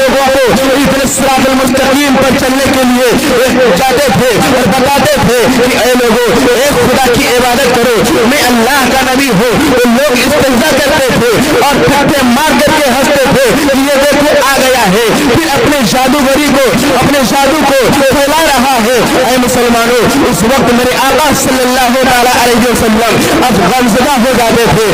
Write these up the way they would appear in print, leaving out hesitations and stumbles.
लोगों को इतने सिरात मुस्तकीम पर चलने के लिए जाते थे और बताते थे कि ऐ लोगों, एक खुदा की इबादत करो, मैं अल्लाह का नबी हूँ। तो लोग इस्तेज़ा करते थे और ठट्ठे मार करके हंसते थे कि ये देखो आ गया है, फिर अपने जादूगरी को, अपने जादू को फैला रहा है। ऐ मुसलमानों, उस वक्त मेरे आका सल्लल्लाहु अलैहि वसल्लम अब गमज़दा हो जाते थे।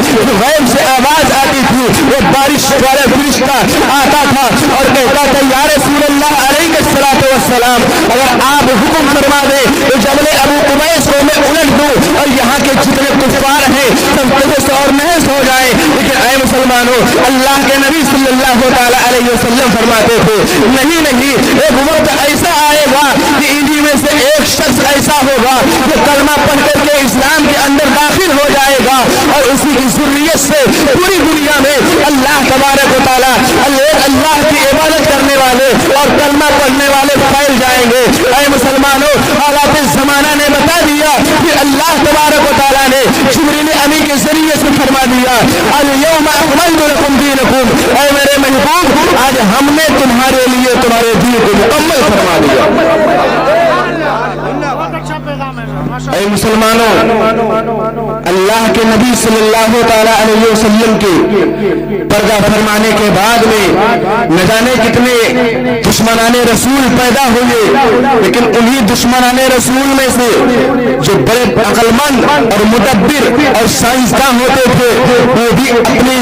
गैब से आवाज आती थी, वो बारिश वाला फरिश्ता आता था और कहता था या रसूलल्लाह अलैहिस्सलातु वस्सलाम, अगर आप हुक्म फरमा दे तो जबल अबू कुबैस को मैं उलट दूं और यहाँ के जितने कुफ्फार हैं सब तहस और नहस हो जाए। लेकिन ऐ मुसलमानों, अल्लाह के नबी सल्लल्लाहु अलैहि वसल्लम फरमाते थे नहीं नहीं, एक वक्त ऐसा आएगा कि इन्हीं में से एक शख्स ऐसा होगा जो कलमा पढ़ करके इस्लाम के अंदर दाखिल हो जाएगा और उसी की ज़ुर्रियत से पूरी दुनिया में अल्लाह तबारक व तआला अल्लाह की इबादत करने वाले और कलमा पढ़ने वाले फैल जाएंगे। ऐ मुसलमानों, हालात ज़माना ने बता दिया कि अल्लाह तबारक व तआला ने जिब्रील अमीन के जरिए से फरमा दिया अल-यौमा अकमलतु लकुम दीनकुम, ऐ मेरे महबूब, आज हमने तुम्हारे लिए तुम्हारे दीन को मुकम्मल फरमा दिया। ऐ मुसलमानों, अल्लाह के नबी सल्लल्लाहु ताला अलैहि वसल्लम के पर्दा फरमाने के बाद में न जाने कितने दुश्मनाने रसूल पैदा हुए, लेकिन उन्हीं दुश्मनाने रसूल में से जो बड़े अक्लमंद और मुदब्बिर और साइंसदान होते थे वो भी अपनी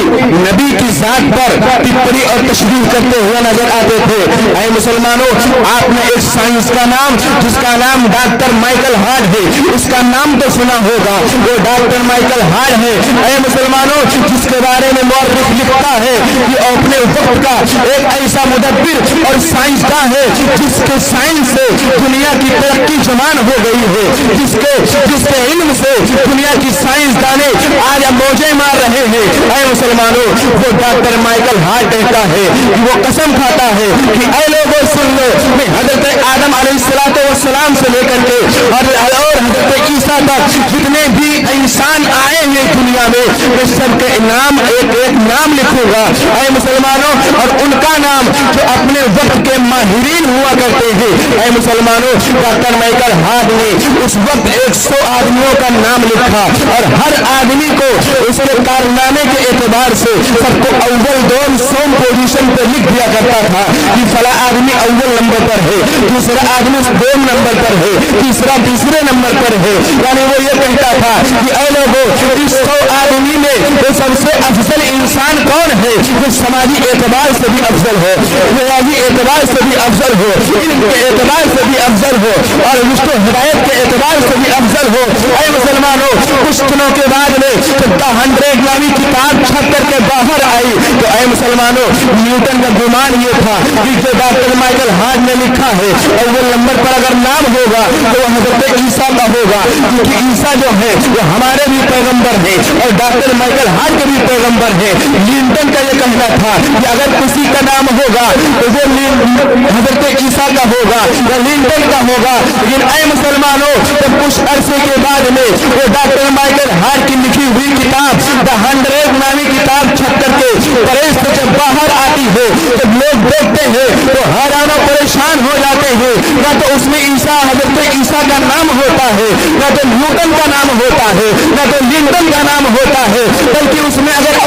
नबी की जात पर टिप्पणी और तशरीह करते हुए नजर आते थे। ऐ मुसलमानों, आपने एक साइंस का नाम, जिसका नाम डॉक्टर माइकल हार्ट है, उसका नाम तो सुना होगा, वो डॉक्टर माइकल हार्ट है। ऐ मुसलमानों, जिसके बारे में मौरख़ लिखता है कि अपने वक्त का एक ऐसा मुदब्बिर और साइंसदान है जिसके साइंस से दुनिया की तरक्की जमान हो गई है, जिसके इल्म से दुनिया की साइंसदाने आज मौजे मार रहे हैं। ऐ मुसलमानों, वो डॉक्टर माइकल हार्ट कहता है कि वो कसम खाता है कि ऐ लोगों सुन लो, मैं हजरत आदम अलैहिस्सलातु वस्सलाम से लेकर के और हजरत ईसा तक जितने भी इंसान आए हैं दुनिया में, मैं सबके नाम एक एक नाम लिखूंगा। ऐ मुसलमानों, और उनका नाम जो अपने वक्त के माहिरीन हुआ करते हैं। ऐ मुसलमानों, डॉक्टर माइकल हार्ट ने उस वक्त 100 आदमियों का नाम लिखा और हर आदमी को उसके कारनामे के एतबार से सबको अव्वल दोम सोम पोजीशन पर लिख दिया करता था कि फला आदमी अव्वल नंबर पर है, दूसरा आदमी दोम नंबर पर है, तीसरा तीसरे नंबर पर है। यानी वो ये कहता था कि ऐ लोगों, इस 100 आदमी में वो सबसे अफजल इंसान कौन है जो समाजी एतबार से भी अफजल हो, रियाजी एतबार से भी अफजल हो, इल्म के एतबार से भी अफजल हो और रुश्तो हिदायत के एतबार से भी अफजल हो। ऐ मुसलमानों, कुछ दिनों के बाद में द 100 नामी किताब छप करके बाहर आई तो ऐ मुसलमानों, न्यूटन का गुमान ये था कि जो डॉक्टर माइकल हार्ट ने लिखा है अव्वल नंबर पर अगर नाम होगा तो वह हजरत ईसा का होगा, क्योंकि ईसा जो है वो हमारे भी पैगंबर है और डॉक्टर माइकल हार्ट के भी पैगंबर है। न्यूटन का ये कहना था कि अगर किसी का नाम होगा तो वो हजरत ईसा का होगा या न्यूटन का होगा। लेकिन ऐ मुसलमानों, जब कुछ अरसे के बाद में वो डॉक्टर माइकल हार्ट की लिखी हुई किताब द 100 नामी किताब छप करके प्रेस से जब बाहर आती है, जब लोग देखते हैं तो हैरान और परेशान हो जाते हैं। ना तो उसमें ईसा, हजरत ईसा का नाम होता है, ना तो न्यूटन का नाम होता है, ना तो लिंटन का नाम होता है, बल्कि उसमें अगर